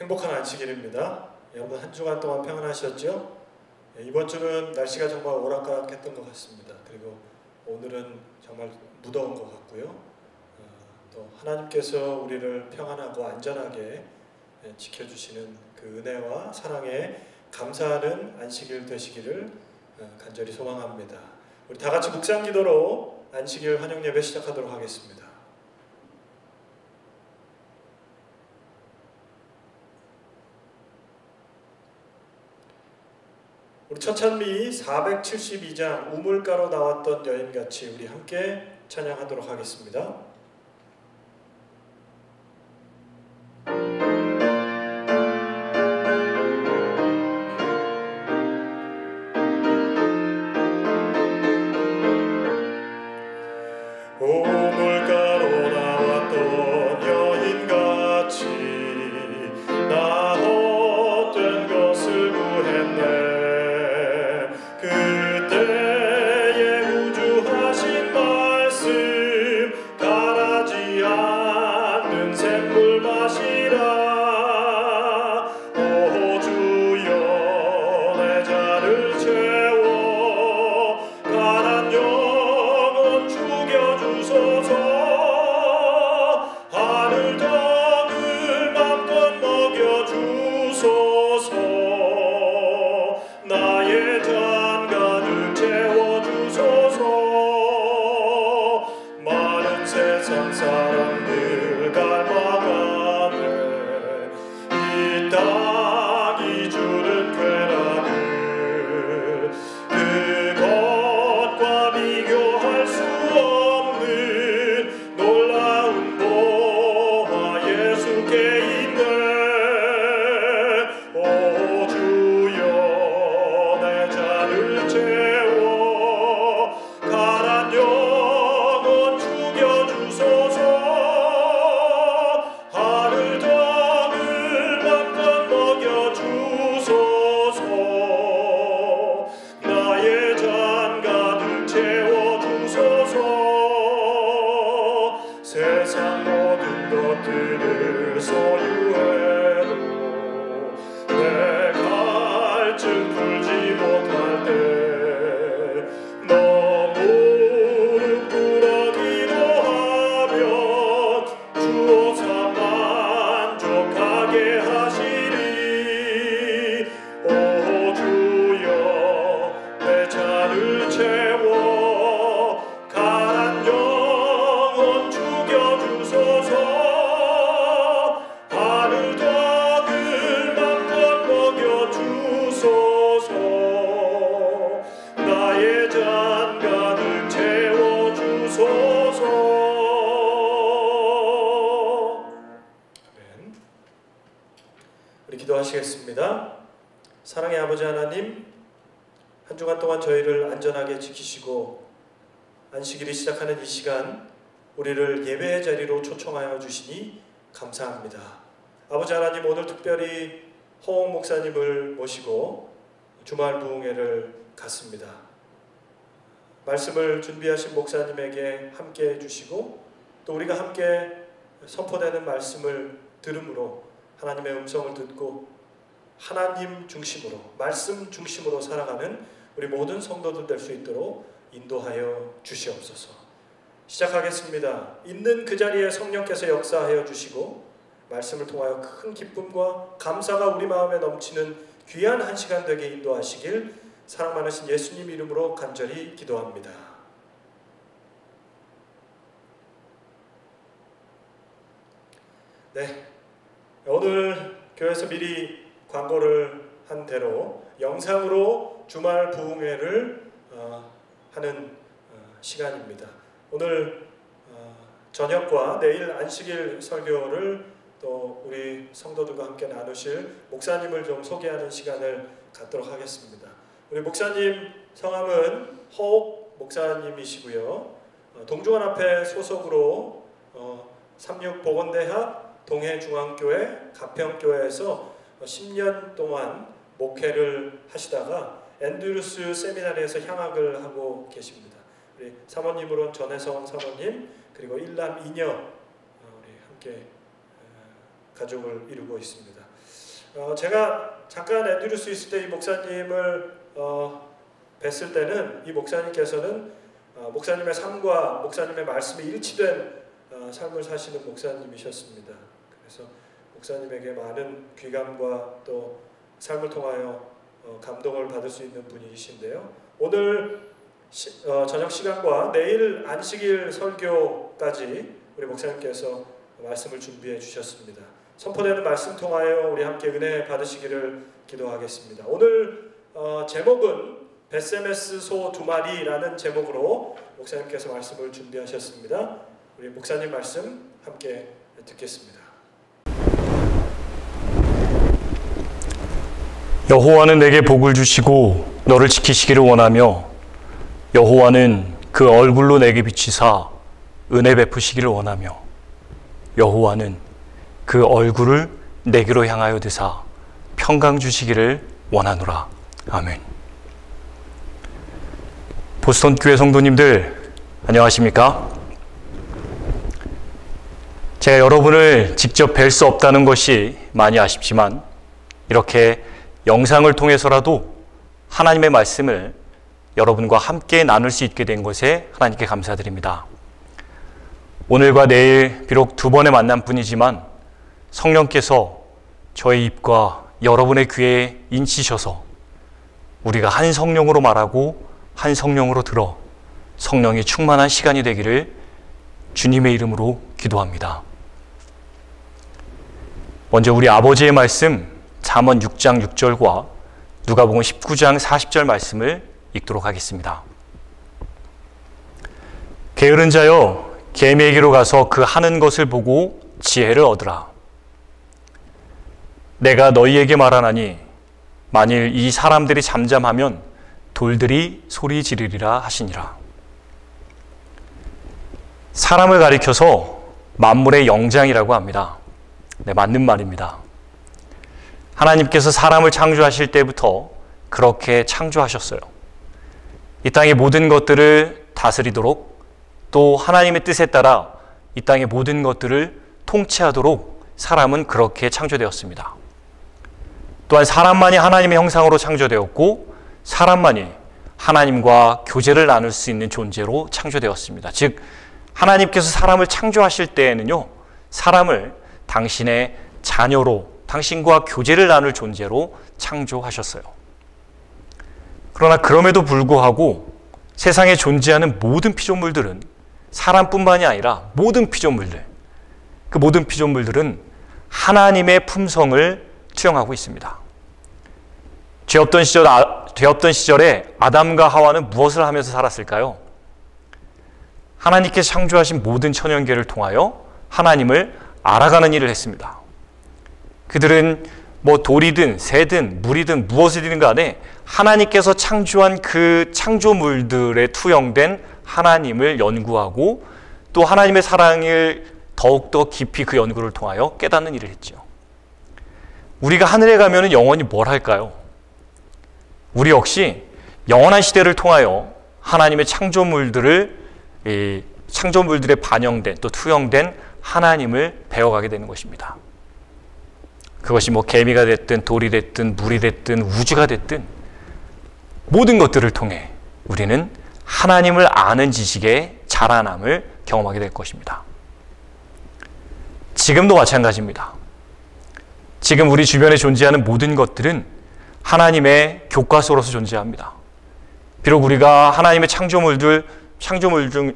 행복한 안식일입니다. 여러분 한 주간 동안 평안하셨죠? 이번 주는 날씨가 정말 오락가락했던 것 같습니다. 그리고 오늘은 정말 무더운 것 같고요. 또 하나님께서 우리를 평안하고 안전하게 지켜주시는 그 은혜와 사랑에 감사하는 안식일 되시기를 간절히 소망합니다. 우리 다 같이 묵상 기도로 안식일 환영 예배 시작하도록 하겠습니다. 우리 첫찬미 472장 우물가로 나왔던 여인같이 우리 함께 찬양하도록 하겠습니다. 우물가로 나왔던 여인같이 나 헛된 것을 구했네. 그때의 우주하신 말씀 가라지 않는 샘물 마시라. 오 주여 내 잔을 채워 가란 영혼 죽여주소서. 하늘 떡을 맘껏 먹여주소서. 나의 잔 가득 채워주소서. 많은 세상 사람들 갈망하네. 이 땅이 주는 쾌락을 그것과 비교할 수 없는 놀라운 보화 예수께 있네. 오 주여 내 잔을 채워 가란 영혼 죽여주소서. 하늘 떡을 맘껏 먹여주소서. 나의 잔 가득 채워주소서. 세상 모든 것들을 소유해도 내 갈증 풀지 못할 때 너 무릎 꿇어기도 하면 주옵사 만족하게 하시리. 오 주여 내 잔을 채워 가란 영혼 죽여주소서. 하늘 떡을 맘껏 먹여주소서. 나의 잔 가득 채워주소서. 아멘. 우리 기도하시겠습니다. 사랑의 아버지 하나님, 한 주간 동안 저희를 안전하게 지키시고 안식일이 시작하는 이 시간 우리를 예배의 자리로 초청하여 주시니 감사합니다. 아버지 하나님, 오늘 특별히 허옥 목사님을 모시고 주말 부흥회를 갔습니다. 말씀을 준비하신 목사님에게 함께 해주시고 또 우리가 함께 선포되는 말씀을 들음으로 하나님의 음성을 듣고 하나님 중심으로, 말씀 중심으로 살아가는 우리 모든 성도들 될 수 있도록 인도하여 주시옵소서. 시작하겠습니다. 있는 그 자리에 성령께서 역사하여 주시고 말씀을 통하여 큰 기쁨과 감사가 우리 마음에 넘치는 귀한 한 시간 되게 인도하시길 사랑 많으신 예수님 이름으로 간절히 기도합니다. 네, 오늘 교회에서 미리 광고를 한 대로 영상으로 주말 부흥회를 하는 시간입니다. 오늘 저녁과 내일 안식일 설교를 또 우리 성도들과 함께 나누실 목사님을 좀 소개하는 시간을 갖도록 하겠습니다. 우리 목사님 성함은 허옥 목사님이시고요. 동중원앞에 소속으로 삼육보건대학 동해중앙교회 가평교회에서 10년 동안 목회를 하시다가 앤드루스 세미나리에서 향학을 하고 계십니다. 우리 사모님으로는 전혜성 사모님, 그리고 일남 이녀 우리 함께 가족을 이루고 있습니다. 제가 잠깐 앤드루스 있을 때 이 목사님을 뵀을 때는 이 목사님께서는 목사님의 삶과 목사님의 말씀이 일치된 삶을 사시는 목사님이셨습니다. 그래서 목사님에게 많은 귀감과 또 삶을 통하여 감동을 받을 수 있는 분이신데요. 오늘 저녁 시간과 내일 안식일 설교까지 우리 목사님께서 말씀을 준비해 주셨습니다. 선포되는 말씀 통하여 우리 함께 은혜 받으시기를 기도하겠습니다. 오늘 제목은 벳세메스 소 2마리라는 제목으로 목사님께서 말씀을 준비하셨습니다. 우리 목사님 말씀 함께 듣겠습니다. 여호와는 내게 복을 주시고 너를 지키시기를 원하며 여호와는 그 얼굴로 내게 비치사 은혜 베푸시기를 원하며 여호와는 그 얼굴을 내게로 향하여 드사 평강 주시기를 원하노라. 아멘. 보스턴 교회 성도님들 안녕하십니까? 제가 여러분을 직접 뵐 수 없다는 것이 많이 아쉽지만 이렇게 영상을 통해서라도 하나님의 말씀을 여러분과 함께 나눌 수 있게 된 것에 하나님께 감사드립니다. 오늘과 내일 비록 2번의 만남뿐이지만 성령께서 저의 입과 여러분의 귀에 인치셔서 우리가 한 성령으로 말하고 한 성령으로 들어 성령이 충만한 시간이 되기를 주님의 이름으로 기도합니다. 먼저 우리 아버지의 말씀 잠언 6장 6절과 누가복음 19장 40절 말씀을 읽도록 하겠습니다. 게으른 자여 개미에게로 가서 그 하는 것을 보고 지혜를 얻으라. 내가 너희에게 말하나니 만일 이 사람들이 잠잠하면 돌들이 소리 지르리라 하시니라. 사람을 가리켜서 만물의 영장이라고 합니다. 네, 맞는 말입니다. 하나님께서 사람을 창조하실 때부터 그렇게 창조하셨어요. 이 땅의 모든 것들을 다스리도록 또 하나님의 뜻에 따라 이 땅의 모든 것들을 통치하도록 사람은 그렇게 창조되었습니다. 또한 사람만이 하나님의 형상으로 창조되었고 사람만이 하나님과 교제를 나눌 수 있는 존재로 창조되었습니다. 즉 하나님께서 사람을 창조하실 때에는요, 사람을 당신의 자녀로 당신과 교제를 나눌 존재로 창조하셨어요. 그러나 그럼에도 불구하고 세상에 존재하는 모든 피조물들은 사람뿐만이 아니라 모든 피조물들, 그 모든 피조물들은 하나님의 품성을 투영하고 있습니다. 죄 없던 시절에 아담과 하와는 무엇을 하면서 살았을까요? 하나님께서 창조하신 모든 천연계를 통하여 하나님을 알아가는 일을 했습니다. 그들은 돌이든 새든 물이든 무엇이든 간에 하나님께서 창조한 그 창조물들에 투영된 하나님을 연구하고 또 하나님의 사랑을 더욱더 깊이 그 연구를 통하여 깨닫는 일을 했죠. 우리가 하늘에 가면 영원히 뭘 할까요? 우리 역시 영원한 시대를 통하여 하나님의 창조물들에 반영된 또 투영된 하나님을 배워가게 되는 것입니다. 그것이 개미가 됐든 돌이 됐든 물이 됐든 우주가 됐든 모든 것들을 통해 우리는 하나님을 아는 지식의 자라남을 경험하게 될 것입니다. 지금도 마찬가지입니다. 지금 우리 주변에 존재하는 모든 것들은 하나님의 교과서로서 존재합니다. 비록 우리가 하나님의 창조물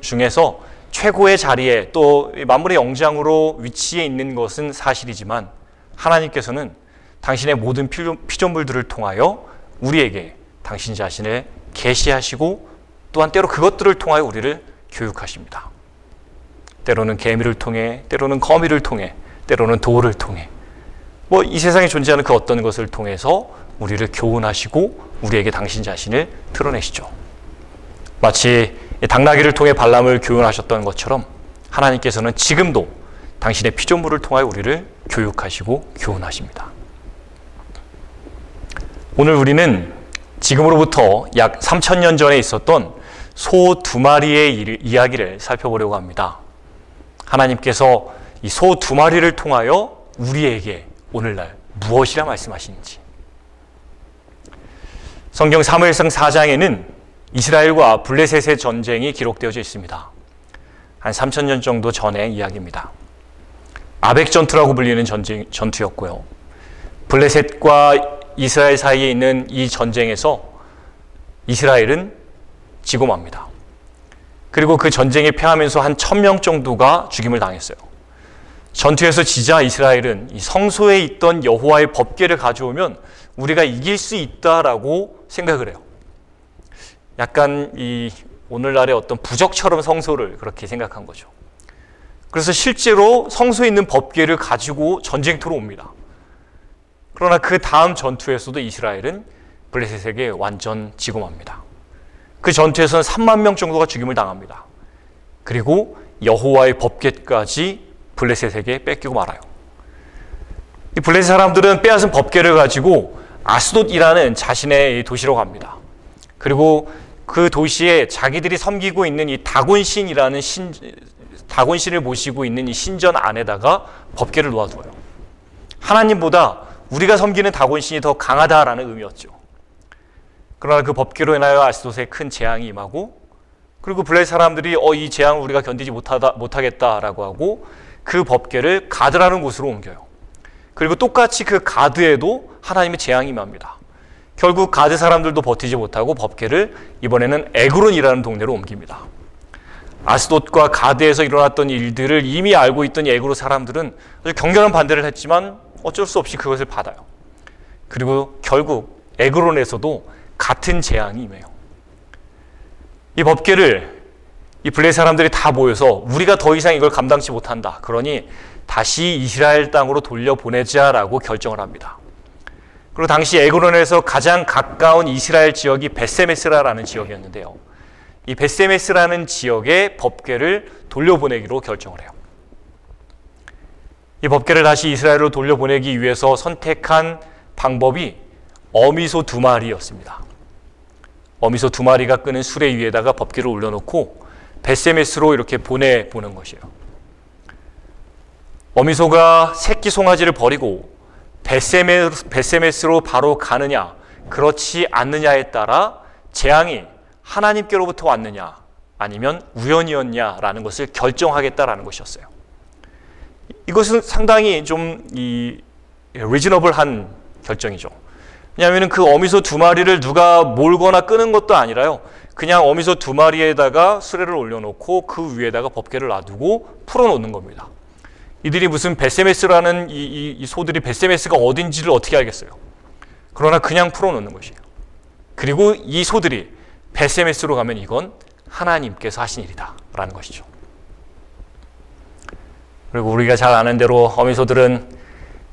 중에서 최고의 자리에 또 만물의 영장으로 위치해 있는 것은 사실이지만 하나님께서는 당신의 모든 피조물들을 통하여 우리에게 당신 자신을 계시하시고 또한 때로 그것들을 통하여 우리를 교육하십니다. 때로는 개미를 통해, 때로는 거미를 통해, 때로는 돌을 통해 이 세상에 존재하는 그 어떤 것을 통해서 우리를 교훈하시고 우리에게 당신 자신을 드러내시죠. 마치 당나귀를 통해 발람을 교훈하셨던 것처럼 하나님께서는 지금도 당신의 피조물을 통하여 우리를 교육하시고 교훈하십니다. 오늘 우리는 지금으로부터 약 3000년 전에 있었던 소 2마리의 이야기를 살펴보려고 합니다. 하나님께서 이 소 2마리를 통하여 우리에게 오늘날 무엇이라 말씀하시는지. 성경 사무엘상 4장에는 이스라엘과 블레셋의 전쟁이 기록되어져 있습니다. 한 3000년 정도 전의 이야기입니다. 아벡 전투라고 불리는 전투였고요. 블레셋과 이스라엘 사이에 있는 이 전쟁에서 이스라엘은 지고 맙니다. 그리고 그 전쟁에 패하면서 한 1000명 정도가 죽임을 당했어요. 전투에서 지자 이스라엘은 이 성소에 있던 여호와의 법궤를 가져오면 우리가 이길 수 있다라고 생각을 해요. 약간 이 오늘날의 어떤 부적처럼 성소를 그렇게 생각한 거죠. 그래서 실제로 성소에 있는 법궤를 가지고 전쟁터로 옵니다. 그러나 그 다음 전투에서도 이스라엘은 블레셋에게 완전 지고 맙니다. 그 전투에서는 3만 명 정도가 죽임을 당합니다. 그리고 여호와의 법궤까지 블레셋에게 뺏기고 말아요. 이 블레셋 사람들은 빼앗은 법궤를 가지고 아스돗이라는 자신의 도시로 갑니다. 그리고 그 도시에 자기들이 섬기고 있는 이 다곤신이라는 다곤신을 모시고 있는 이 신전 안에다가 법궤를 놓아두어요. 하나님보다 우리가 섬기는 다곤신이 더 강하다라는 의미였죠. 그러나 그 법궤로 인하여 아스돗에 큰 재앙이 임하고, 그리고 블레셋 사람들이 이 재앙을 우리가 견디지 못하겠다라고 하고 그 법궤를 가드라는 곳으로 옮겨요. 그리고 똑같이 그 가드에도 하나님의 재앙이 임합니다. 결국 가드 사람들도 버티지 못하고 법궤를 이번에는 에그론이라는 동네로 옮깁니다. 아스돗과 가드에서 일어났던 일들을 이미 알고 있던 에그론 사람들은 아주 격렬한 반대를 했지만 어쩔 수 없이 그것을 받아요. 그리고 결국 에그론에서도 같은 재앙이 임해요. 이 법궤를 이 블레셋 사람들이 다 모여서 우리가 더 이상 이걸 감당치 못한다. 그러니 다시 이스라엘 땅으로 돌려보내자라고 결정을 합니다. 그리고 당시 에그론에서 가장 가까운 이스라엘 지역이 벳세메스라라는 지역이었는데요. 이 벳세메스라는 지역에 법궤를 돌려보내기로 결정을 해요. 이 법궤를 다시 이스라엘로 돌려보내기 위해서 선택한 방법이 어미소 2마리였습니다. 어미소 2마리가 끄는 수레 위에다가 법궤를 올려놓고 벳세메스로 이렇게 보내보는 것이에요. 어미소가 새끼 송아지를 버리고 벳세메스로 바로 가느냐, 그렇지 않느냐에 따라 재앙이 하나님께로부터 왔느냐 아니면 우연이었냐라는 것을 결정하겠다라는 것이었어요. 이것은 상당히 좀 리즈너블한 결정이죠. 왜냐하면 그 어미소 2마리를 누가 몰거나 끄는 것도 아니라요. 그냥 어미소 2마리에다가 수레를 올려놓고 그 위에다가 법궤를 놔두고 풀어놓는 겁니다. 이들이 무슨 벳세메스라는 이 소들이 벳세메스가 어딘지를 어떻게 알겠어요? 그러나 그냥 풀어놓는 것이에요. 그리고 이 소들이 벳세메스로 가면 이건 하나님께서 하신 일이다 라는 것이죠. 그리고 우리가 잘 아는 대로 어미소들은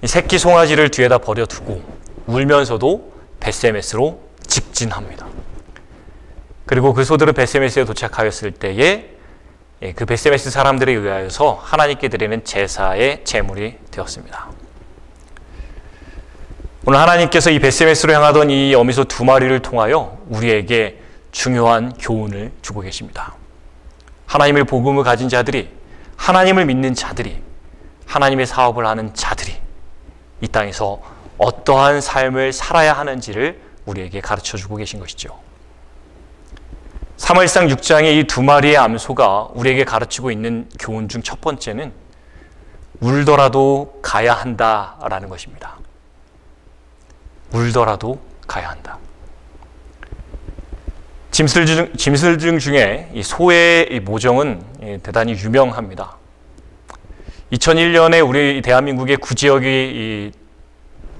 이 새끼 송아지를 뒤에다 버려두고 울면서도 벳세메스로 직진합니다. 그리고 그 소들은 벳세메스에 도착하였을 때에 그 벳세메스 사람들에 의하여서 하나님께 드리는 제사의 제물이 되었습니다. 오늘 하나님께서 이 벳세메스로 향하던 이 어미소 2마리를 통하여 우리에게 중요한 교훈을 주고 계십니다. 하나님의 복음을 가진 자들이, 하나님을 믿는 자들이, 하나님의 사업을 하는 자들이 이 땅에서 어떠한 삶을 살아야 하는지를 우리에게 가르쳐주고 계신 것이죠. 사무엘상 6장의 이 2마리의 암소가 우리에게 가르치고 있는 교훈 중 첫 번째는 울더라도 가야 한다라는 것입니다. 울더라도 가야 한다. 짐승 중에 이 소의 이 모정은 대단히 유명합니다. 2001년에 우리 대한민국의 구지역이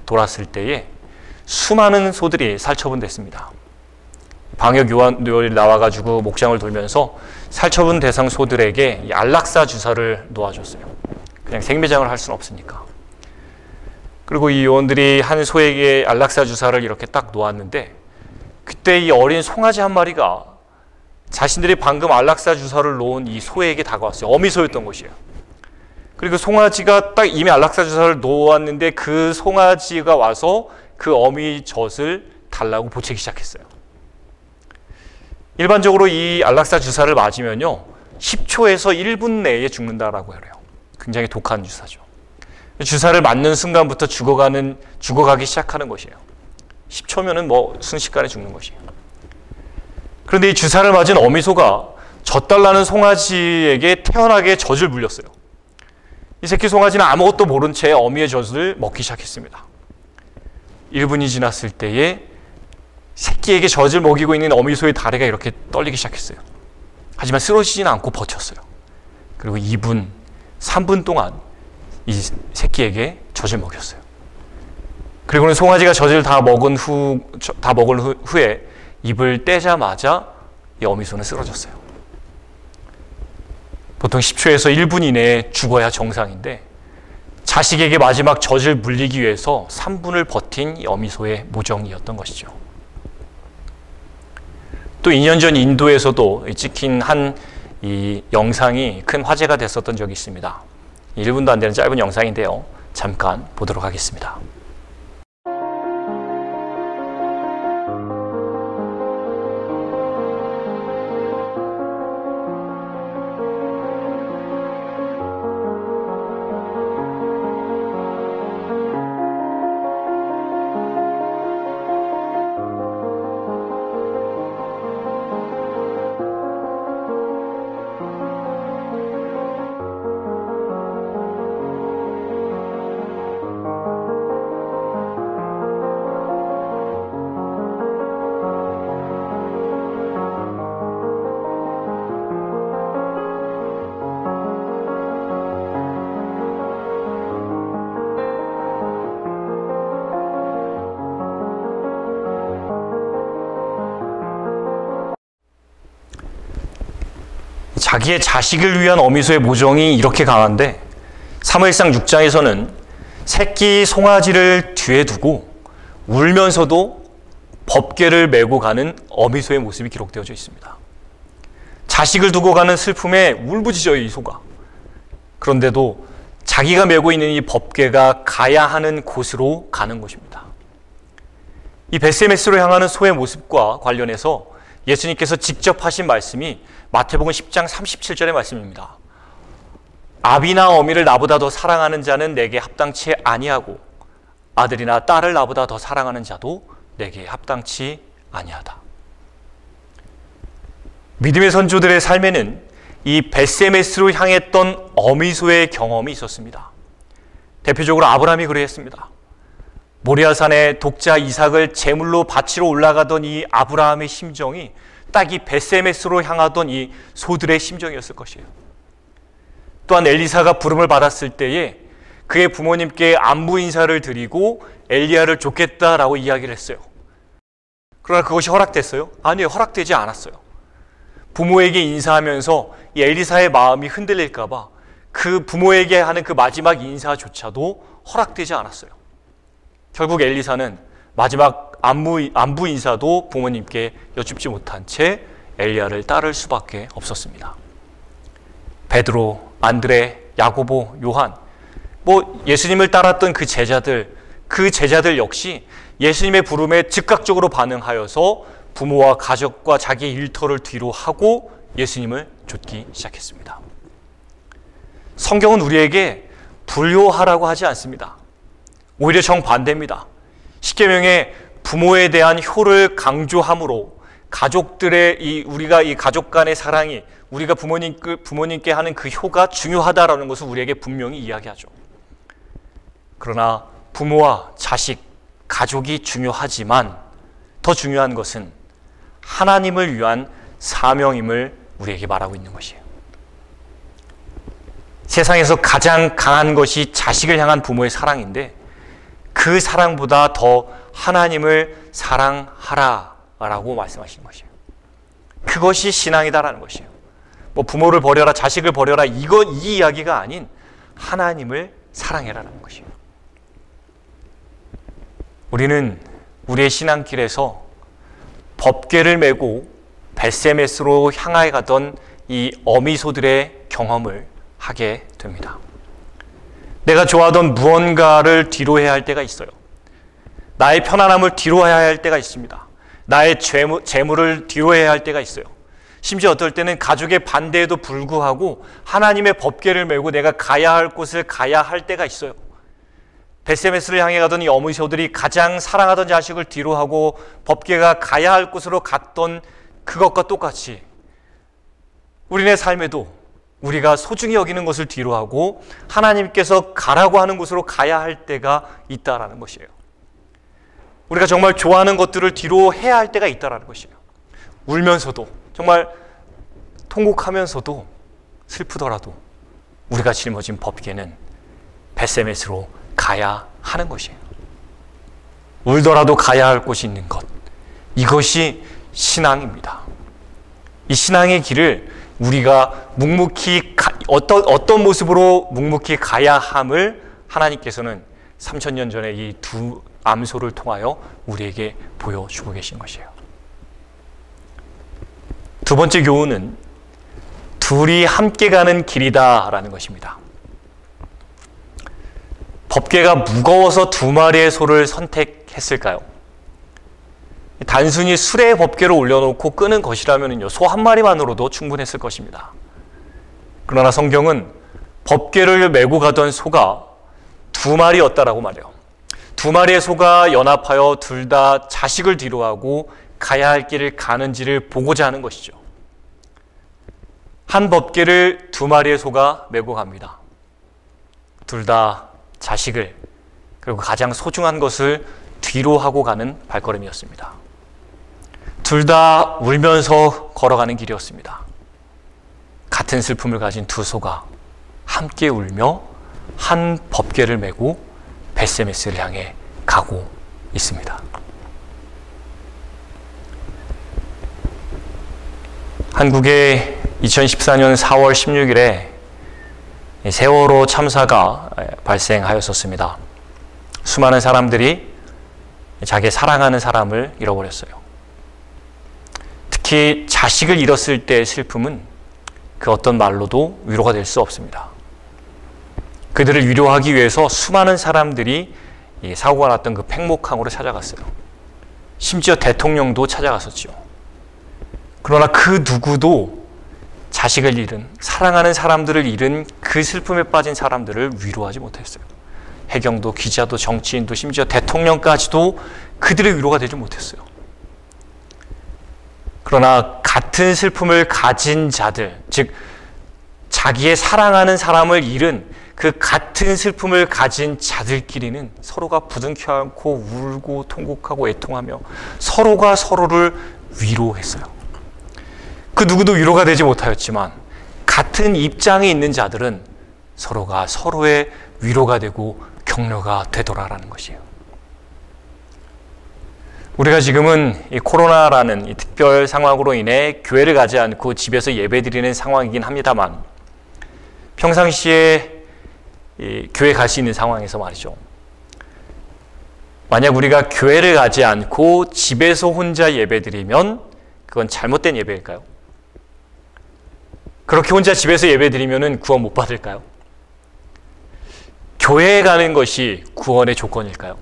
돌았을 때에 수많은 소들이 살처분됐습니다. 방역요원들이 나와가지고 목장을 돌면서 살처분 대상 소들에게 안락사 주사를 놓아줬어요. 그냥 생매장을 할 수는 없으니까. 그리고 이 요원들이 한 소에게 안락사 주사를 이렇게 딱 놓았는데, 그때 이 어린 송아지 한 마리가 자신들이 방금 안락사 주사를 놓은 이 소에게 다가왔어요. 어미소였던 것이에요. 그리고 송아지가 딱 이미 안락사 주사를 놓았는데 그 송아지가 와서 그 어미 젖을 달라고 보채기 시작했어요. 일반적으로 이 안락사 주사를 맞으면요 10초에서 1분 내에 죽는다라고 해요. 굉장히 독한 주사죠. 주사를 맞는 순간부터 죽어가기 시작하는 것이에요. 10초면은 뭐 순식간에 죽는 것이에요. 그런데 이 주사를 맞은 어미소가 젖달라는 송아지에게 태연하게 젖을 물렸어요. 이 새끼 송아지는 아무것도 모른 채 어미의 젖을 먹기 시작했습니다. 1분이 지났을 때에 새끼에게 젖을 먹이고 있는 어미소의 다리가 이렇게 떨리기 시작했어요. 하지만 쓰러지지는 않고 버텼어요. 그리고 2분, 3분 동안 이 새끼에게 젖을 먹였어요. 그리고는 송아지가 젖을 다 먹은 후에 입을 떼자마자 이 어미소는 쓰러졌어요. 보통 10초에서 1분 이내에 죽어야 정상인데 자식에게 마지막 젖을 물리기 위해서 3분을 버틴 이 어미소의 모정이었던 것이죠. 또 2년 전 인도에서도 찍힌 이 영상이 큰 화제가 됐었던 적이 있습니다. 1분도 안 되는 짧은 영상인데요. 잠깐 보도록 하겠습니다. 자기의 자식을 위한 어미소의 모정이 이렇게 강한데 사무엘상 6장에서는 새끼 송아지를 뒤에 두고 울면서도 법궤를 메고 가는 어미소의 모습이 기록되어져 있습니다. 자식을 두고 가는 슬픔에 울부짖어요, 이 소가. 그런데도 자기가 메고 있는 이 법궤가 가야 하는 곳으로 가는 것입니다. 이 벳세메스로 향하는 소의 모습과 관련해서 예수님께서 직접 하신 말씀이 마태복음 10장 37절의 말씀입니다. 아비나 어미를 나보다 더 사랑하는 자는 내게 합당치 아니하고 아들이나 딸을 나보다 더 사랑하는 자도 내게 합당치 아니하다. 믿음의 선조들의 삶에는 이 벳세메스로 향했던 어미소의 경험이 있었습니다. 대표적으로 아브라함이 그랬습니다. 모리아산에 독자 이삭을 제물로 바치러 올라가던 이 아브라함의 심정이 딱 이 벳세메스로 향하던 이 소들의 심정이었을 것이에요. 또한 엘리사가 부름을 받았을 때에 그의 부모님께 안부 인사를 드리고 엘리야를 쫓겠다라고 이야기를 했어요. 그러나 그것이 허락됐어요? 아니요, 허락되지 않았어요. 부모에게 인사하면서 이 엘리사의 마음이 흔들릴까 봐 그 부모에게 하는 그 마지막 인사조차도 허락되지 않았어요. 결국 엘리사는 마지막 안부 인사도 부모님께 여쭙지 못한 채 엘리야를 따를 수밖에 없었습니다. 베드로, 안드레, 야고보, 요한, 예수님을 따랐던 그 제자들 역시 예수님의 부름에 즉각적으로 반응하여서 부모와 가족과 자기의 일터를 뒤로 하고 예수님을 좇기 시작했습니다. 성경은 우리에게 불효하라고 하지 않습니다. 오히려 정반대입니다. 십계명에 부모에 대한 효를 강조함으로 우리가 이 가족 간의 사랑이 우리가 부모님께 하는 그 효가 중요하다라는 것을 우리에게 분명히 이야기하죠. 그러나 부모와 자식, 가족이 중요하지만 더 중요한 것은 하나님을 위한 사명임을 우리에게 말하고 있는 것이에요. 세상에서 가장 강한 것이 자식을 향한 부모의 사랑인데 그 사랑보다 더 하나님을 사랑하라라고 말씀하시는 것이에요. 그것이 신앙이다라는 것이에요. 부모를 버려라, 자식을 버려라, 이 이야기가 아닌 하나님을 사랑해라라는 것이에요. 우리는 우리의 신앙길에서 법궤를 메고 벳세메스로 향하여 가던 이 어미소들의 경험을 하게 됩니다. 내가 좋아하던 무언가를 뒤로해야 할 때가 있어요. 나의 편안함을 뒤로해야 할 때가 있습니다. 나의 재물을 뒤로해야 할 때가 있어요. 심지어 어떨 때는 가족의 반대에도 불구하고 하나님의 법궤를 메고 내가 가야 할 곳을 가야 할 때가 있어요. 벳세메스를 향해 가던 이 어미소들이 가장 사랑하던 자식을 뒤로 하고 법궤가 가야 할 곳으로 갔던 그것과 똑같이 우리네 삶에도 우리가 소중히 여기는 것을 뒤로 하고 하나님께서 가라고 하는 곳으로 가야 할 때가 있다라는 것이에요. 우리가 정말 좋아하는 것들을 뒤로 해야 할 때가 있다라는 것이에요. 울면서도, 정말 통곡하면서도, 슬프더라도 우리가 짊어진 법궤는 벳세메스로 가야 하는 것이에요. 울더라도 가야 할 곳이 있는 것, 이것이 신앙입니다. 이 신앙의 길을 우리가 묵묵히 어떤 모습으로 묵묵히 가야 함을 하나님께서는 3000년 전에 이 두 암소를 통하여 우리에게 보여주고 계신 것이에요. 두 번째 교훈은 둘이 함께 가는 길이다라는 것입니다. 법궤가 무거워서 두 마리의 소를 선택했을까요? 단순히 수레에 법궤를 올려놓고 끄는 것이라면요, 소 한 마리만으로도 충분했을 것입니다. 그러나 성경은 법궤를 메고 가던 소가 두 마리였다라고 말해요. 두 마리의 소가 연합하여 둘 다 자식을 뒤로 하고 가야 할 길을 가는지를 보고자 하는 것이죠. 한 법궤를 두 마리의 소가 메고 갑니다. 둘 다 자식을, 그리고 가장 소중한 것을 뒤로 하고 가는 발걸음이었습니다. 둘 다 울면서 걸어가는 길이었습니다. 같은 슬픔을 가진 두 소가 함께 울며 한 법궤를 메고 벳세메스를 향해 가고 있습니다. 한국에 2014년 4월 16일에 세월호 참사가 발생하였었습니다. 수많은 사람들이 자기 사랑하는 사람을 잃어버렸어요. 특히 자식을 잃었을 때의 슬픔은 그 어떤 말로도 위로가 될 수 없습니다. 그들을 위로하기 위해서 수많은 사람들이 이 사고가 났던 그 팽목항으로 찾아갔어요. 심지어 대통령도 찾아갔었죠. 그러나 그 누구도 자식을 잃은, 사랑하는 사람들을 잃은 그 슬픔에 빠진 사람들을 위로하지 못했어요. 해경도, 기자도, 정치인도, 심지어 대통령까지도 그들의 위로가 되지 못했어요. 그러나 같은 슬픔을 가진 자들, 즉 자기의 사랑하는 사람을 잃은 그 같은 슬픔을 가진 자들끼리는 서로가 부둥켜 안고 울고 통곡하고 애통하며 서로가 서로를 위로했어요. 그 누구도 위로가 되지 못하였지만 같은 입장에 있는 자들은 서로가 서로의 위로가 되고 격려가 되더라라는 것이에요. 우리가 지금은 이 코로나라는 이 특별 상황으로 인해 교회를 가지 않고 집에서 예배드리는 상황이긴 합니다만, 평상시에 교회 갈 수 있는 상황에서 말이죠, 만약 우리가 교회를 가지 않고 집에서 혼자 예배드리면 그건 잘못된 예배일까요? 그렇게 혼자 집에서 예배드리면 구원 못 받을까요? 교회에 가는 것이 구원의 조건일까요?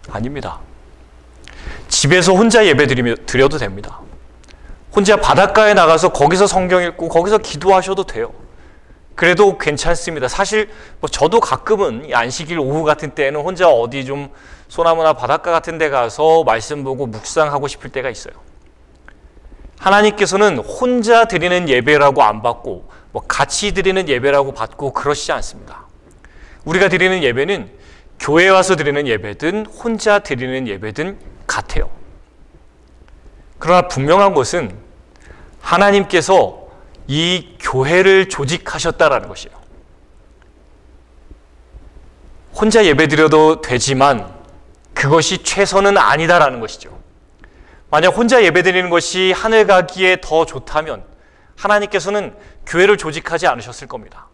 아닙니다. 집에서 혼자 예배드려도 됩니다. 혼자 바닷가에 나가서 거기서 성경 읽고 거기서 기도하셔도 돼요. 그래도 괜찮습니다. 사실 저도 가끔은 안식일 오후 같은 때는 혼자 어디 좀 소나무나 바닷가 같은 데 가서 말씀 보고 묵상하고 싶을 때가 있어요. 하나님께서는 혼자 드리는 예배라고 안 받고 같이 드리는 예배라고 받고 그러시지 않습니다. 우리가 드리는 예배는 교회에 와서 드리는 예배든 혼자 드리는 예배든 같아요. 그러나 분명한 것은 하나님께서 이 교회를 조직하셨다라는 것이에요. 혼자 예배드려도 되지만 그것이 최선은 아니다라는 것이죠. 만약 혼자 예배드리는 것이 하늘 가기에 더 좋다면 하나님께서는 교회를 조직하지 않으셨을 겁니다.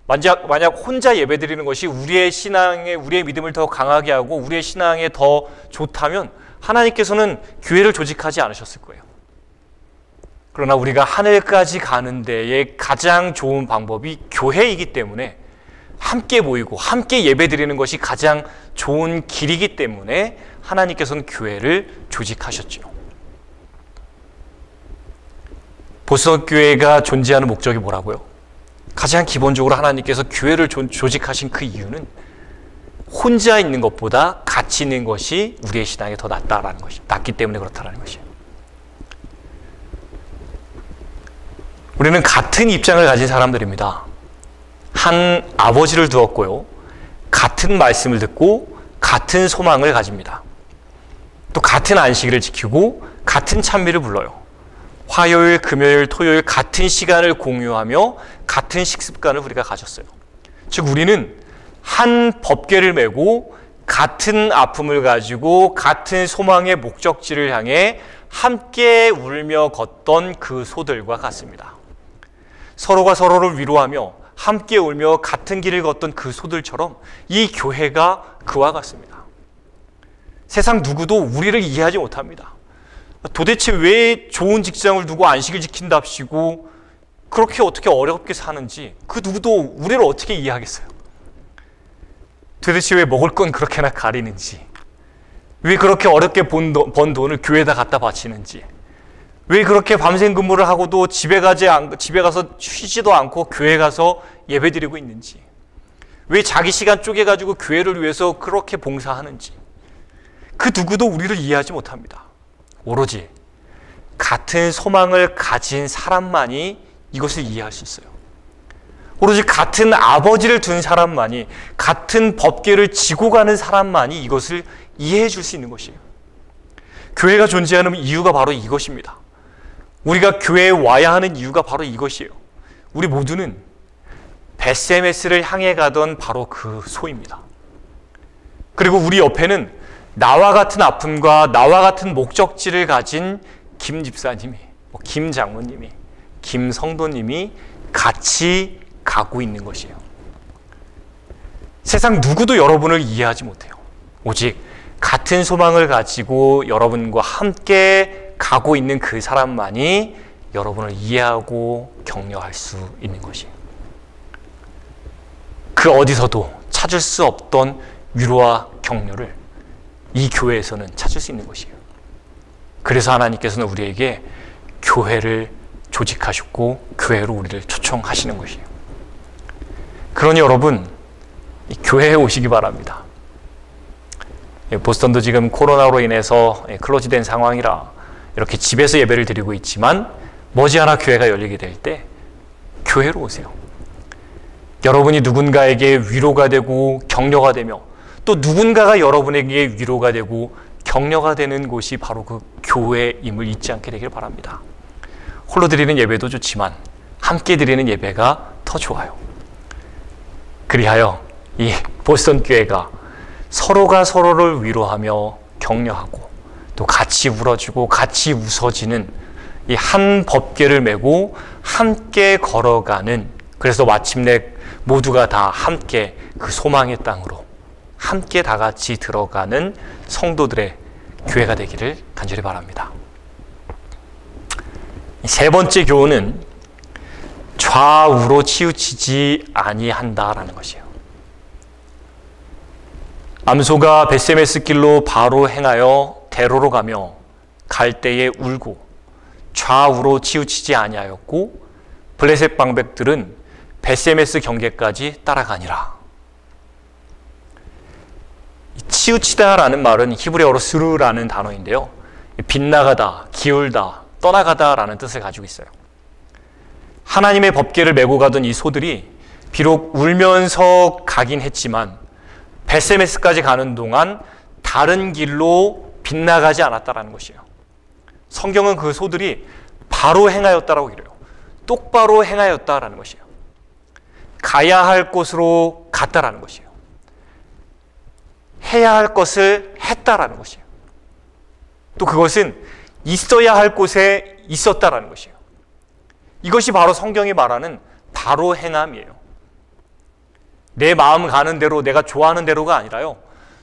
만약 혼자 예배드리는 것이 우리의 신앙에, 우리의 믿음을 더 강하게 하고 우리의 신앙에 더 좋다면 하나님께서는 교회를 조직하지 않으셨을 거예요. 그러나 우리가 하늘까지 가는 데에 가장 좋은 방법이 교회이기 때문에 함께 모이고 함께 예배드리는 것이 가장 좋은 길이기 때문에 하나님께서는 교회를 조직하셨죠. 보석교회가 존재하는 목적이 뭐라고요? 가장 기본적으로 하나님께서 교회를 조직하신 그 이유는 혼자 있는 것보다 같이 있는 것이 우리의 신앙에 더 낫다라는 것이, 낫기 때문에 그렇다라는 것이에요. 우리는 같은 입장을 가진 사람들입니다. 한 아버지를 두었고요. 같은 말씀을 듣고 같은 소망을 가집니다. 또 같은 안식일을 지키고 같은 찬미를 불러요. 화요일, 금요일, 토요일 같은 시간을 공유하며 같은 식습관을 우리가 가졌어요. 즉 우리는 한 법궤를 메고 같은 아픔을 가지고 같은 소망의 목적지를 향해 함께 울며 걷던 그 소들과 같습니다. 서로가 서로를 위로하며 함께 울며 같은 길을 걷던 그 소들처럼 이 교회가 그와 같습니다. 세상 누구도 우리를 이해하지 못합니다. 도대체 왜 좋은 직장을 두고 안식을 지킨답시고 그렇게 어떻게 어렵게 사는지 그 누구도 우리를 어떻게 이해하겠어요? 도대체 왜 먹을 건 그렇게나 가리는지, 왜 그렇게 어렵게 번 돈을 교회에다 갖다 바치는지, 왜 그렇게 밤샘 근무를 하고도 집에 가서 쉬지도 않고 교회 가서 예배드리고 있는지, 왜 자기 시간 쪼개가지고 교회를 위해서 그렇게 봉사하는지 그 누구도 우리를 이해하지 못합니다. 오로지 같은 소망을 가진 사람만이 이것을 이해할 수 있어요. 오로지 같은 아버지를 둔 사람만이, 같은 법궤를 지고 가는 사람만이 이것을 이해해 줄 수 있는 것이에요. 교회가 존재하는 이유가 바로 이것입니다. 우리가 교회에 와야 하는 이유가 바로 이것이에요. 우리 모두는 벳세메스를 향해 가던 바로 그 소입니다. 그리고 우리 옆에는 나와 같은 아픔과 나와 같은 목적지를 가진 김 집사님이, 김 장로님이, 김 성도님이 같이 가고 있는 것이에요. 세상 누구도 여러분을 이해하지 못해요. 오직 같은 소망을 가지고 여러분과 함께 가고 있는 그 사람만이 여러분을 이해하고 격려할 수 있는 것이에요. 그 어디서도 찾을 수 없던 위로와 격려를 이 교회에서는 찾을 수 있는 것이에요. 그래서 하나님께서는 우리에게 교회를 조직하셨고 교회로 우리를 초청하시는 것이에요. 그러니 여러분, 교회에 오시기 바랍니다. 보스턴도 지금 코로나로 인해서 클로즈된 상황이라 이렇게 집에서 예배를 드리고 있지만 머지않아 교회가 열리게 될 때 교회로 오세요. 여러분이 누군가에게 위로가 되고 격려가 되며 또 누군가가 여러분에게 위로가 되고 격려가 되는 곳이 바로 그 교회임을 잊지 않게 되길 바랍니다. 홀로 드리는 예배도 좋지만 함께 드리는 예배가 더 좋아요. 그리하여 이 보스턴 교회가 서로가 서로를 위로하며 격려하고 또 같이 울어주고 같이 웃어지는 이 한 법궤를 메고 함께 걸어가는, 그래서 마침내 모두가 다 함께 그 소망의 땅으로 함께 다 같이 들어가는 성도들의 교회가 되기를 간절히 바랍니다. 세 번째 교훈은 좌우로 치우치지 아니한다라는 것이에요. 암소가 벳세메스 길로 바로 행하여 대로로 가며 갈 때에 울고 좌우로 치우치지 아니하였고 블레셋 방백들은 벳세메스 경계까지 따라가니라. 치우치다라는 말은 히브리어로 스루라는 단어인데요. 빗나가다, 기울다, 떠나가다라는 뜻을 가지고 있어요. 하나님의 법궤를 메고 가던 이 소들이 비록 울면서 가긴 했지만 벳세메스까지 가는 동안 다른 길로 빗나가지 않았다라는 것이에요. 성경은 그 소들이 바로 행하였다라고 그래요. 똑바로 행하였다라는 것이에요. 가야 할 곳으로 갔다라는 것이에요. 해야 할 것을 했다라는 것이에요. 또 그것은 있어야 할 곳에 있었다라는 것이에요. 이것이 바로 성경이 말하는 바로 행함이에요. 내 마음 가는 대로, 내가 좋아하는 대로가 아니라요,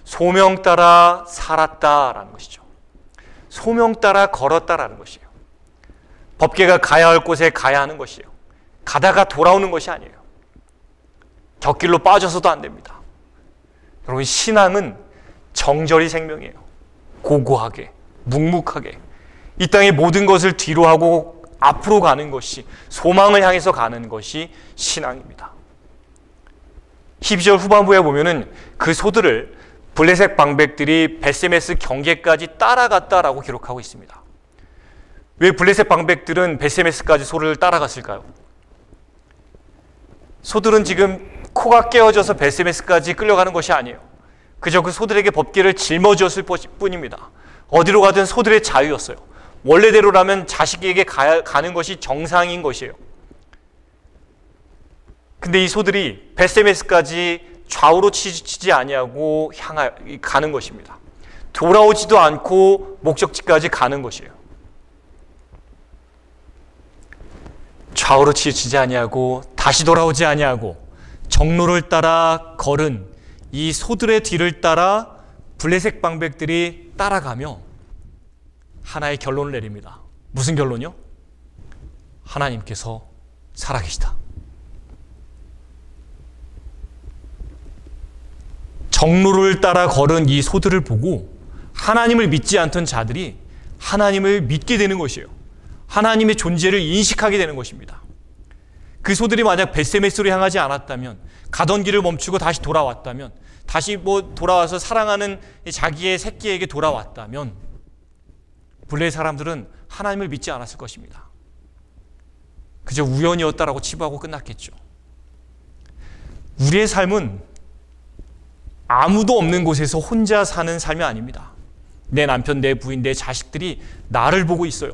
소명 따라 살았다라는 것이죠. 소명 따라 걸었다라는 것이에요. 법궤가 가야 할 곳에 가야 하는 것이에요. 가다가 돌아오는 것이 아니에요. 곁길로 빠져서도 안 됩니다. 여러분, 신앙은 정절이 생명이에요. 고고하게, 묵묵하게 이 땅의 모든 것을 뒤로 하고 앞으로 가는 것이, 소망을 향해서 가는 것이 신앙입니다. 12절 후반부에 보면은 그 소들을 블레셋 방백들이 벳세메스 경계까지 따라갔다라고 기록하고 있습니다. 왜 블레셋 방백들은 벳세메스까지 소를 따라갔을까요? 소들은 지금 코가 깨어져서 벳세메스까지 끌려가는 것이 아니에요. 그저 그 소들에게 법궤를 짊어졌을 뿐입니다. 어디로 가든 소들의 자유였어요. 원래대로라면 자식에게 가는 것이 정상인 것이에요. 근데 이 소들이 벳세메스까지 좌우로 치지 아니하고 가는 것입니다. 돌아오지도 않고 목적지까지 가는 것이에요. 좌우로 치우치지 아니하고 다시 돌아오지 아니하고 정로를 따라 걸은 이 소들의 뒤를 따라 블레셋 방백들이 따라가며 하나의 결론을 내립니다. 무슨 결론이요? 하나님께서 살아계시다. 정로를 따라 걸은 이 소들을 보고 하나님을 믿지 않던 자들이 하나님을 믿게 되는 것이에요. 하나님의 존재를 인식하게 되는 것입니다. 그 소들이 만약 벳세메스로 향하지 않았다면, 가던 길을 멈추고 다시 돌아왔다면, 다시 돌아와서 사랑하는 자기의 새끼에게 돌아왔다면 블레셋 사람들은 하나님을 믿지 않았을 것입니다. 그저 우연이었다라고 치부하고 끝났겠죠. 우리의 삶은 아무도 없는 곳에서 혼자 사는 삶이 아닙니다. 내 남편, 내 부인, 내 자식들이 나를 보고 있어요.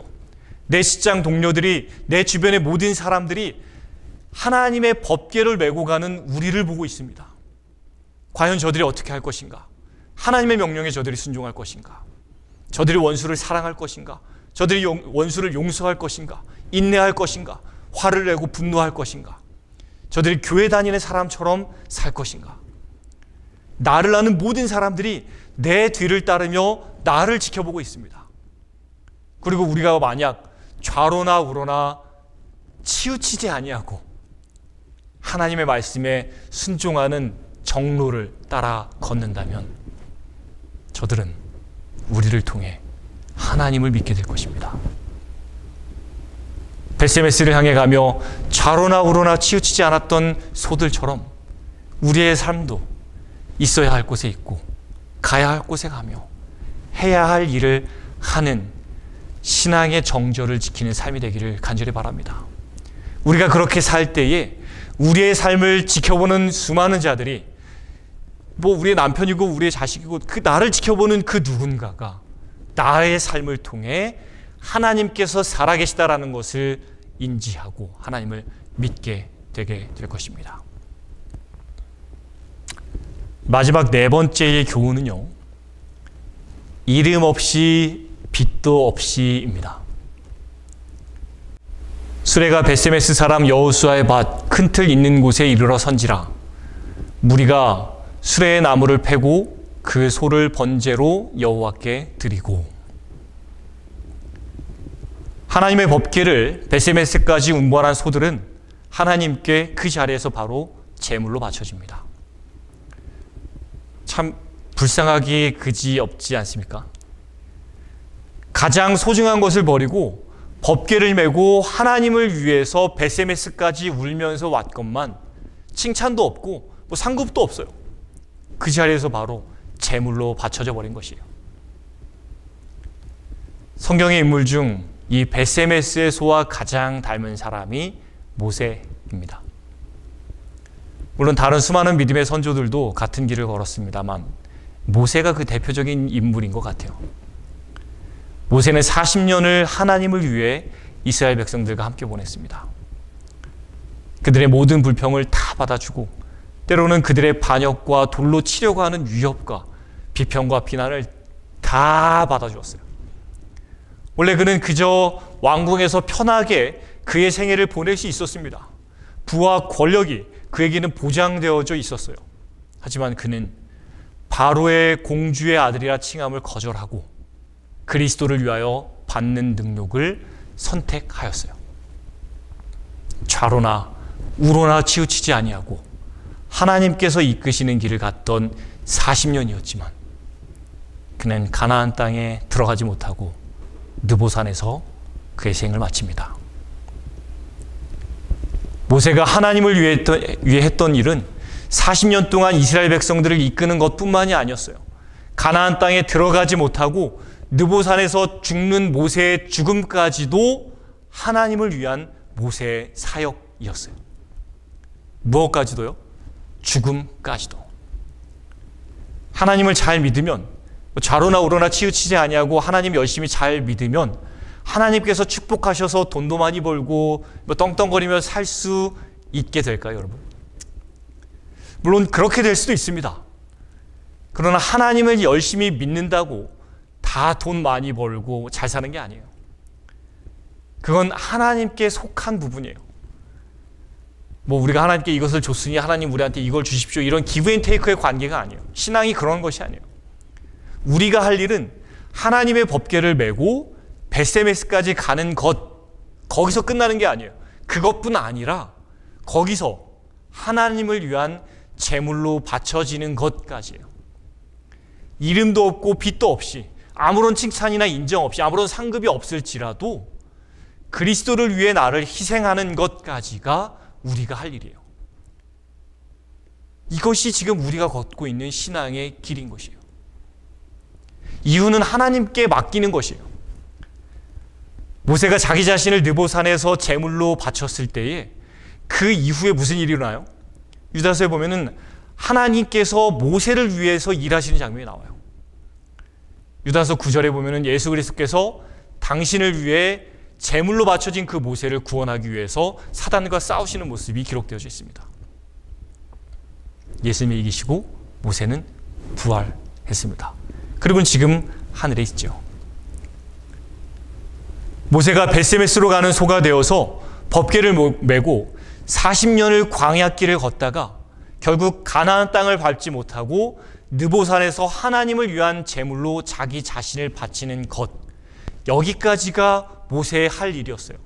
내 직장 동료들이, 내 주변의 모든 사람들이 하나님의 법궤를 메고 가는 우리를 보고 있습니다. 과연 저들이 어떻게 할 것인가? 하나님의 명령에 저들이 순종할 것인가? 저들이 원수를 사랑할 것인가? 저들이 원수를 용서할 것인가? 인내할 것인가? 화를 내고 분노할 것인가? 저들이 교회 다니는 사람처럼 살 것인가? 나를 아는 모든 사람들이 내 뒤를 따르며 나를 지켜보고 있습니다. 그리고 우리가 만약 좌로나 우로나 치우치지 아니하고 하나님의 말씀에 순종하는 정로를 따라 걷는다면 저들은 우리를 통해 하나님을 믿게 될 것입니다. 벳세메스를 향해 가며 좌로나 우로나 치우치지 않았던 소들처럼 우리의 삶도 있어야 할 곳에 있고 가야 할 곳에 가며 해야 할 일을 하는 신앙의 정절을 지키는 삶이 되기를 간절히 바랍니다. 우리가 그렇게 살 때에 우리의 삶을 지켜보는 수많은 자들이 우리의 남편이고 우리의 자식이고 그 나를 지켜보는 그 누군가가 나의 삶을 통해 하나님께서 살아계시다라는 것을 인지하고 하나님을 믿게 되게 될 것입니다. 마지막 네 번째의 교훈은요, 이름 없이 빛도 없이입니다. 수레가 벳세메스 사람 여호수아의 밭 큰 틀 있는 곳에 이르러 선지라 무리가 수레의 나무를 패고 그 소를 번제로 여호와께 드리고. 하나님의 법궤를 벳세메스까지 운반한 소들은 하나님께 그 자리에서 바로 제물로 바쳐집니다. 참 불쌍하기 그지없지 않습니까? 가장 소중한 것을 버리고 법궤를 메고 하나님을 위해서 벳세메스까지 울면서 왔건만 칭찬도 없고 상급도 없어요. 그 자리에서 바로 제물로 바쳐져 버린 것이에요. 성경의 인물 중 이 벳세메스의 소와 가장 닮은 사람이 모세입니다. 물론 다른 수많은 믿음의 선조들도 같은 길을 걸었습니다만 모세가 그 대표적인 인물인 것 같아요. 모세는 40년을 하나님을 위해 이스라엘 백성들과 함께 보냈습니다. 그들의 모든 불평을 다 받아주고 때로는 그들의 반역과 돌로 치려고 하는 위협과 비평과 비난을 다 받아주었어요. 원래 그는 그저 왕궁에서 편하게 그의 생애를 보낼 수 있었습니다. 부와 권력이 그에게는 보장되어져 있었어요. 하지만 그는 바로의 공주의 아들이라 칭함을 거절하고 그리스도를 위하여 받는 능력을 선택하였어요. 좌로나 우로나 치우치지 아니하고 하나님께서 이끄시는 길을 갔던 40년이었지만 그는 가나안 땅에 들어가지 못하고 느보산에서 그의 생을 마칩니다. 모세가 하나님을 위해 했던 일은 40년 동안 이스라엘 백성들을 이끄는 것뿐만이 아니었어요. 가나안 땅에 들어가지 못하고 느보산에서 죽는 모세의 죽음까지도 하나님을 위한 모세의 사역이었어요. 무엇까지도요? 죽음까지도. 하나님을 잘 믿으면, 좌로나 우로나 치우치지 아니하고 하나님 열심히 잘 믿으면 하나님께서 축복하셔서 돈도 많이 벌고 떵떵거리며 살 수 있게 될까요, 여러분? 물론 그렇게 될 수도 있습니다. 그러나 하나님을 열심히 믿는다고 다 돈 많이 벌고 잘 사는 게 아니에요. 그건 하나님께 속한 부분이에요. 우리가 하나님께 이것을 줬으니 하나님 우리한테 이걸 주십시오, 이런 기브 앤 테이크의 관계가 아니에요. 신앙이 그런 것이 아니에요. 우리가 할 일은 하나님의 법궤를 메고 벳세메스까지 가는 것, 거기서 끝나는 게 아니에요. 그것뿐 아니라 거기서 하나님을 위한 제물로 바쳐지는 것까지예요. 이름도 없고 빚도 없이, 아무런 칭찬이나 인정 없이, 아무런 상급이 없을지라도 그리스도를 위해 나를 희생하는 것까지가 우리가 할 일이에요. 이것이 지금 우리가 걷고 있는 신앙의 길인 것이에요. 이유는 하나님께 맡기는 것이에요. 모세가 자기 자신을 느보산에서 제물로 바쳤을 때에 그 이후에 무슨 일이 일어나요? 유다서에 보면은 하나님께서 모세를 위해서 일하시는 장면이 나와요. 유다서 9절에 보면은 예수 그리스도께서 당신을 위해 제물로 바쳐진 그 모세를 구원하기 위해서 사단과 싸우시는 모습이 기록되어져 있습니다. 예수님이 이기시고 모세는 부활했습니다. 그리고 지금 하늘에 있죠. 모세가 벳세메스로 가는 소가 되어서 법궤를 메고 40년을 광야길을 걷다가 결국 가나안 땅을 밟지 못하고 느보산에서 하나님을 위한 제물로 자기 자신을 바치는 것, 여기까지가 모세의 할 일이었어요.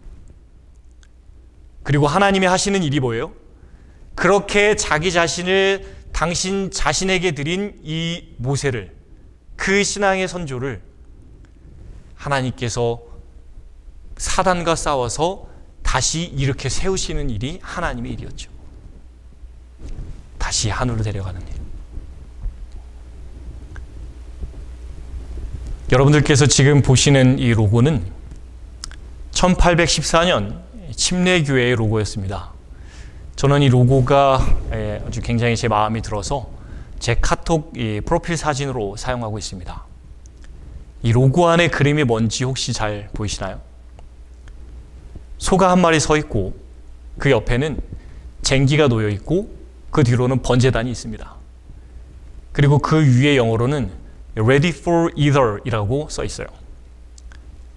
그리고 하나님이 하시는 일이 뭐예요? 그렇게 자기 자신을 당신 자신에게 드린 이 모세를, 그 신앙의 선조를 하나님께서 사단과 싸워서 다시 이렇게 세우시는 일이 하나님의 일이었죠. 다시 하늘로 데려가는 일. 여러분들께서 지금 보시는 이 로고는 1814년 침례교회의 로고였습니다. 저는 이 로고가 아주 굉장히 제 마음에 들어서 제 카톡 프로필 사진으로 사용하고 있습니다. 이 로고 안에 그림이 뭔지 혹시 잘 보이시나요? 소가 한 마리 서 있고 그 옆에는 쟁기가 놓여 있고 그 뒤로는 번제단이 있습니다. 그리고 그 위에 영어로는 Ready for either 이라고 써 있어요.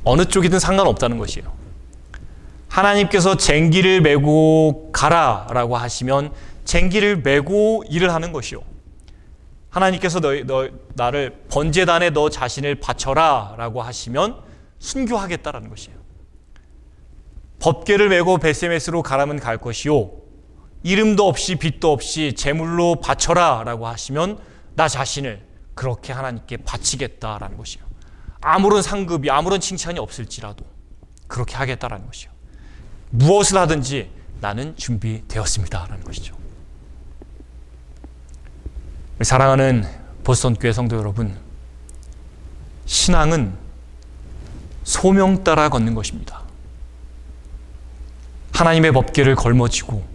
어느 쪽이든 상관없다는 것이에요. 하나님께서 쟁기를 메고 가라라고 하시면 쟁기를 메고 일을 하는 것이요. 하나님께서 나를 번제단에 너 자신을 바쳐라라고 하시면 순교하겠다라는 것이에요. 법궤를 메고 벳세메스로 가라면 갈 것이요. 이름도 없이 빚도 없이 제물로 바쳐라라고 하시면 나 자신을 그렇게 하나님께 바치겠다라는 것이요. 아무런 상급이, 아무런 칭찬이 없을지라도 그렇게 하겠다라는 것이요. 무엇을 하든지 나는 준비되었습니다라는 것이죠. 사랑하는 보스턴교회 성도 여러분, 신앙은 소명 따라 걷는 것입니다. 하나님의 법궤를 걸머쥐고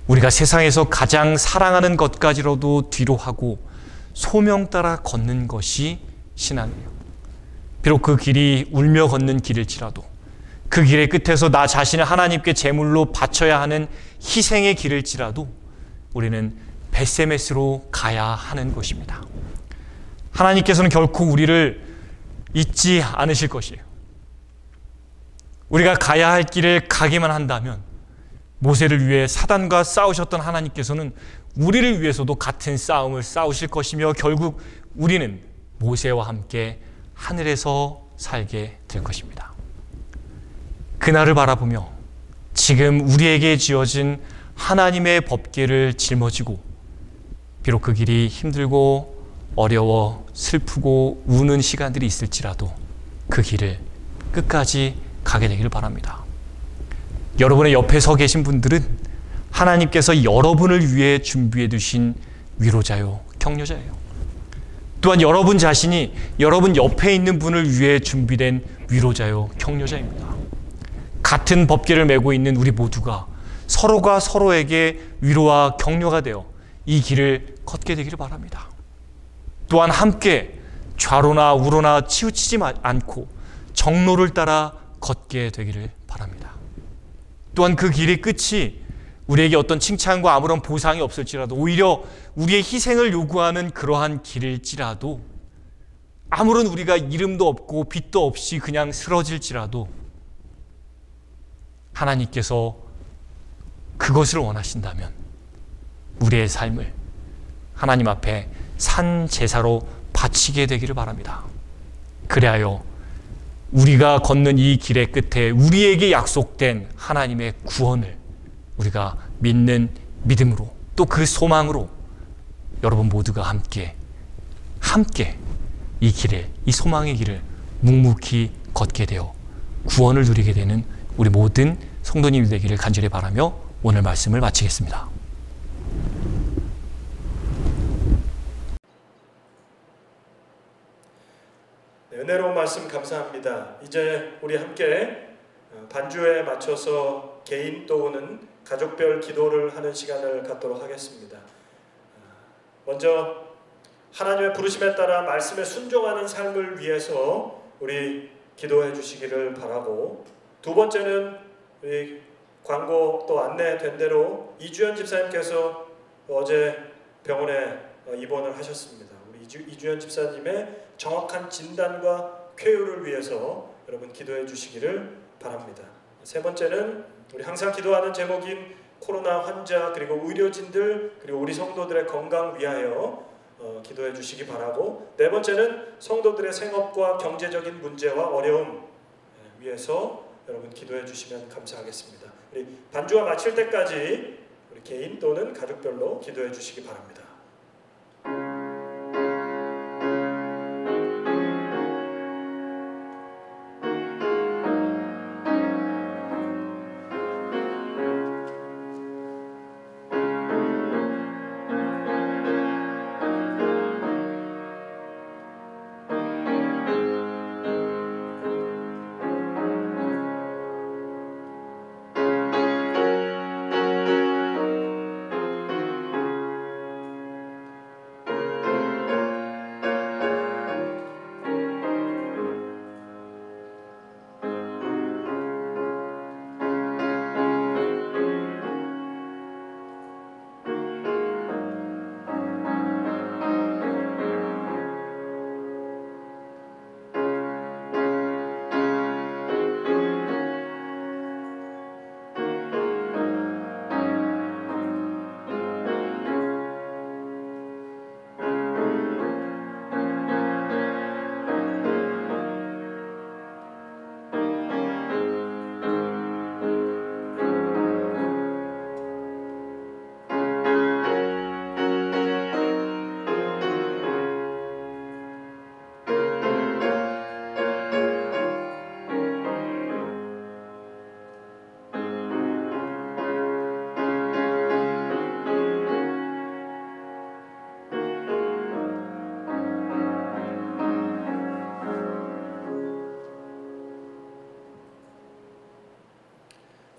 우리가 세상에서 가장 사랑하는 것까지로도 뒤로 하고 소명 따라 걷는 것이 신앙이에요. 비록 그 길이 울며 걷는 길일지라도, 그 길의 끝에서 나 자신을 하나님께 제물로 바쳐야 하는 희생의 길일지라도 우리는 벳세메스로 가야 하는 것입니다. 하나님께서는 결코 우리를 잊지 않으실 것이에요. 우리가 가야 할 길을 가기만 한다면 모세를 위해 사단과 싸우셨던 하나님께서는 우리를 위해서도 같은 싸움을 싸우실 것이며 결국 우리는 모세와 함께 하늘에서 살게 될 것입니다. 그날을 바라보며 지금 우리에게 지어진 하나님의 법궤를 짊어지고 비록 그 길이 힘들고 어려워 슬프고 우는 시간들이 있을지라도 그 길을 끝까지 가게 되기를 바랍니다. 여러분의 옆에 서 계신 분들은 하나님께서 여러분을 위해 준비해 두신 위로자요, 격려자예요. 또한 여러분 자신이 여러분 옆에 있는 분을 위해 준비된 위로자요, 격려자입니다. 같은 법궤를 메고 있는 우리 모두가 서로가 서로에게 위로와 격려가 되어 이 길을 걷게 되기를 바랍니다. 또한 함께 좌로나 우로나 치우치지 않고 정로를 따라 걷게 되기를 바랍니다. 또한 그 길의 끝이 우리에게 어떤 칭찬과 아무런 보상이 없을지라도, 오히려 우리의 희생을 요구하는 그러한 길일지라도, 아무런 우리가 이름도 없고 빛도 없이 그냥 쓰러질지라도 하나님께서 그것을 원하신다면 우리의 삶을 하나님 앞에 산 제사로 바치게 되기를 바랍니다. 그리하여 우리가 걷는 이 길의 끝에 우리에게 약속된 하나님의 구원을 우리가 믿는 믿음으로, 또 그 소망으로 여러분 모두가 함께 이 길을, 이 소망의 길을 묵묵히 걷게 되어 구원을 누리게 되는 우리 모든 성도님이 되기를 간절히 바라며 오늘 말씀을 마치겠습니다. 네, 은혜로운 말씀 감사합니다. 이제 우리 함께 반주에 맞춰서 개인 또는 가족별 기도를 하는 시간을 갖도록 하겠습니다. 먼저 하나님의 부르심에 따라 말씀에 순종하는 삶을 위해서 우리 기도해 주시기를 바라고, 두 번째는 우리 광고 또 안내된 대로 이주연 집사님께서 어제 병원에 입원을 하셨습니다. 우리 이주연 집사님의 정확한 진단과 쾌유를 위해서 여러분 기도해 주시기를 바랍니다. 세 번째는 우리 항상 기도하는 제목인 코로나 환자 그리고 의료진들 그리고 우리 성도들의 건강 위하여 기도해 주시기 바라고, 네 번째는 성도들의 생업과 경제적인 문제와 어려움 위해서 여러분 기도해 주시면 감사하겠습니다. 우리 반주가 마칠 때까지 우리 개인 또는 가족별로 기도해 주시기 바랍니다.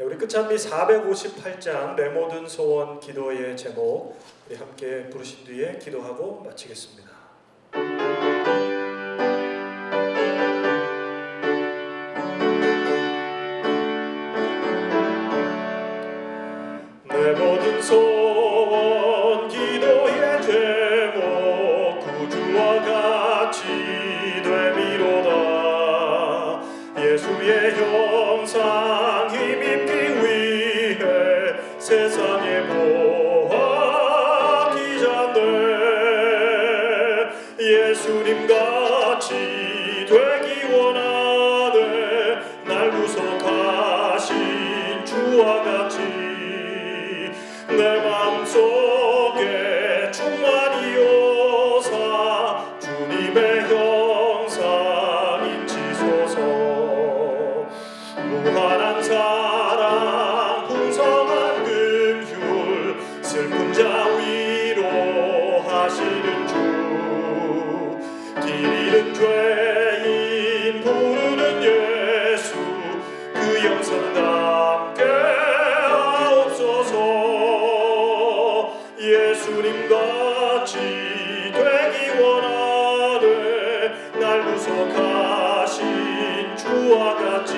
우리 끝찬미 458장 내 모든 소원 기도의 제목 우리 함께 부르신 뒤에 기도하고 마치겠습니다. 내 모든 소원 기도의 제목 구주와 같이 되미로다. 예수의 형상 힘입기 위해 세상에 보아기 전에 예수님 같이 되기 원하네. 날 구속하신 주와 같이 내 마음속에 충만이오사 주님의 형상 인치소서. 무한한 사랑 풍성한 긍휼 죄인 부르는 예수 그 영상 담게 하옵소서. 예수님같이 되기 원하네. 날 구속하신 주와 같이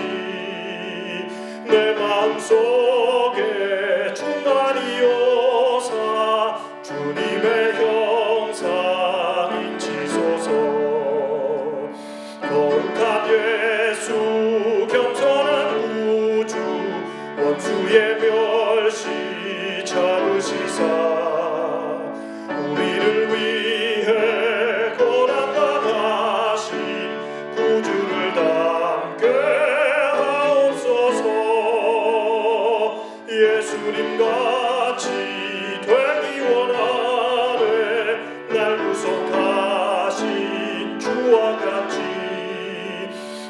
내 마음속에 충만히 오사 주님의 형상 인치소서. 거룩한 예수 겸손한 우주 원수의 멸시 잡으시사 우리를 위해 고난당하신 구주를 담게 하옵소서. 예수님같이 되기 원하네. 날 구속하신 주와 같이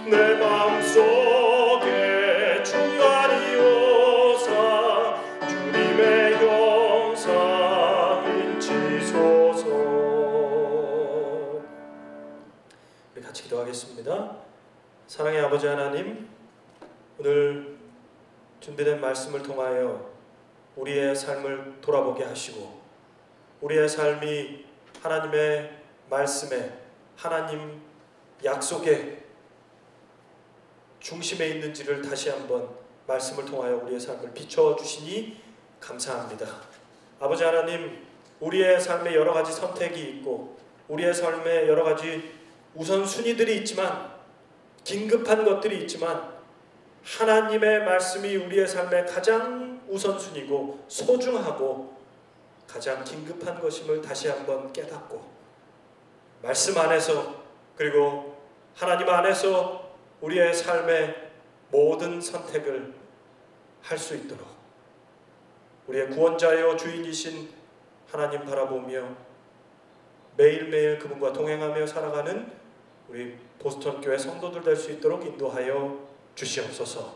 내 마음속에 충만히 오사 주님의 형상 인치소서. 우리 같이 기도하겠습니다. 사랑의 아버지 하나님, 오늘 준비된 말씀을 통하여 우리의 삶을 돌아보게 하시고 우리의 삶이 하나님의 말씀에 하나님 약속의 중심에 있는지를 다시 한번 말씀을 통하여 우리의 삶을 비춰주시니 감사합니다. 아버지 하나님, 우리의 삶에 여러 가지 선택이 있고 우리의 삶에 여러 가지 우선순위들이 있지만 긴급한 것들이 있지만 하나님의 말씀이 우리의 삶의 가장 우선순위고 소중하고 가장 긴급한 것임을 다시 한번 깨닫고 말씀 안에서 그리고 하나님 안에서 우리의 삶의 모든 선택을 할 수 있도록 우리의 구원자여 주인이신 하나님 바라보며 매일매일 그분과 동행하며 살아가는 우리 보스턴 교회 성도들 될 수 있도록 인도하여 주시옵소서.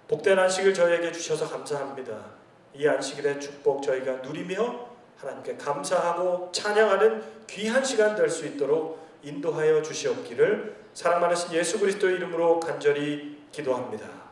복된 안식을 저희에게 주셔서 감사합니다. 이 안식일의 축복 저희가 누리며 하나님께 감사하고 찬양하는 귀한 시간 될 수 있도록 인도하여 주시옵기를 사랑 많으신 예수 그리스도의 이름으로 간절히 기도합니다.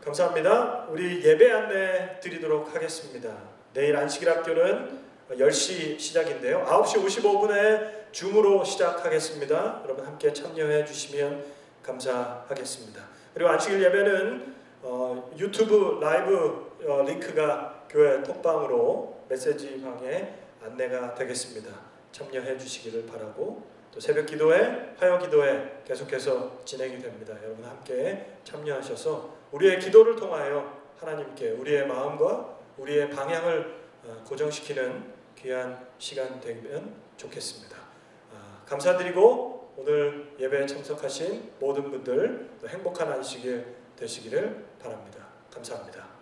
감사합니다. 우리 예배 안내 드리도록 하겠습니다. 내일 안식일 학교는 10시 시작인데요. 9시 55분에 줌으로 시작하겠습니다. 여러분 함께 참여해 주시면 감사하겠습니다. 그리고 안식일 예배는 유튜브 라이브 링크가 교회 톡방으로 메시지방에 안내가 되겠습니다. 참여해 주시기를 바라고 또 새벽 기도회, 화요 기도회 계속해서 진행이 됩니다. 여러분 함께 참여하셔서 우리의 기도를 통하여 하나님께 우리의 마음과 우리의 방향을 고정시키는 귀한 시간 되면 좋겠습니다. 감사드리고 오늘 예배에 참석하신 모든 분들 행복한 안식일 되시기를 바랍니다. 감사합니다.